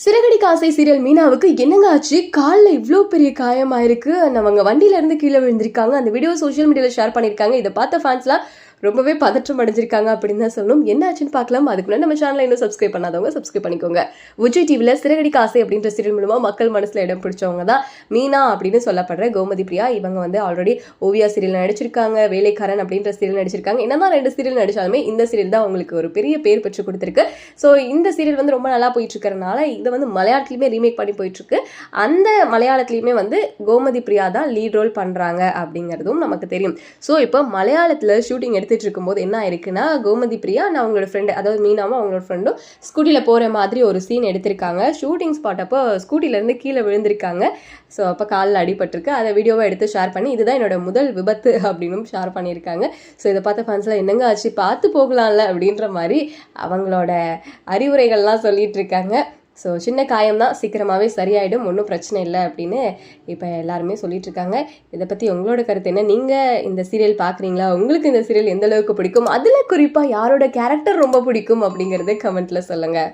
சிறகடிக்க ஆசை சீரியல் மீனாவுக்கு என்னங்க ஆச்சு? காலில் இவ்வளோ பெரிய காயமாயிருக்கு. அவங்க வண்டியில இருந்து கீழே விழுந்திருக்காங்க. அந்த வீடியோ சோஷியல் மீடியாவில் ஷேர் பண்ணியிருக்காங்க. இதை பார்த்த ஃபேன்ஸ்லாம் ரொம்பவே பதற்றம் அடைஞ்சிருக்காங்க அப்படின்னு தான் சொல்லணும். என்ன ஆச்சுன்னு பார்க்கலாம். அதுக்கு முன்னாடி நம்ம சேனலை இன்னும் சப்ஸ்கிரைப் பண்ணாதவங்க சப்ஸ்கிரைப் பண்ணிக்கோங்க. விஜய் டிவியில் சிறகடிக்க ஆசை அப்படின்ற சீரியல் மூலமாக மக்கள் மனசில் இடம் பிடிச்சவங்க தான் மீனா அப்படின்னு சொல்லப்படுற கோமதி பிரியா. இவங்க வந்து ஆல்ரெடி ஓவியா சீரியல் நடிச்சிருக்காங்க, வேலைக்காரன் அப்படின்ற சீரியல் நடிச்சிருக்காங்க. என்னதான் 2 சீரியல் நடிச்சாலுமே இந்த சீரியல் தான் அவங்களுக்கு ஒரு பெரிய பேர் பெற்று கொடுத்துருக்கு. ஸோ இந்த சீரியல் வந்து ரொம்ப நல்லா போயிட்டு இருக்கிறனால இதை வந்து மலையாளத்துலையுமே ரீமேக் பண்ணி போயிட்டு இருக்கு. அந்த மலையாளத்துலையுமே வந்து கோமதி பிரியா தான் லீட் ரோல் பண்ணுறாங்க அப்படிங்கிறதும் நமக்கு தெரியும். ஸோ இப்போ மலையாளத்தில் ஷூட்டிங் எடுத்துட்டு இருக்கும்போது என்ன ஆயிருக்குன்னா, கோமதி பிரியா நான் அவங்களோட ஃப்ரெண்டு, அதாவது மீனாவும் அவங்களோட ஃப்ரெண்டும் ஸ்கூட்டியில் போகிற மாதிரி ஒரு சீன் எடுத்திருக்காங்க. ஷூட்டிங் ஸ்பாட் அப்போ ஸ்கூட்டிலேருந்து கீழே விழுந்திருக்காங்க. ஸோ அப்போ காலில் அடிபட்டிருக்கு. அதை வீடியோவை எடுத்து ஷேர் பண்ணி இதுதான் என்னோட முதல் விபத்து அப்படின்னு ஷேர் பண்ணியிருக்காங்க. ஸோ இதை பார்த்த ஃபேன்ஸ்லாம் என்னங்க ஆச்சு, பார்த்து போகலாம்ல அப்படின்ற மாதிரி அவங்களோட அறிவுரைகள்லாம் சொல்லிட்டு இருக்காங்க. ஸோ சின்ன காயம்தான், சீக்கிரமாகவே சரியாயிடும், ஒன்றும் பிரச்சனை இல்லை அப்படின்னு இப்போ எல்லாருமே சொல்லிட்டு இருக்காங்க. இதை பற்றி உங்களோட கருத்து என்ன? நீங்கள் இந்த சீரியல் பார்க்குறீங்களா? உங்களுக்கு இந்த சீரியல் எந்த அளவுக்கு பிடிக்கும்? அதில் குறிப்பாக யாரோட கேரக்டர் ரொம்ப பிடிக்கும் அப்படிங்கிறத கமெண்ட்டில் சொல்லுங்கள்.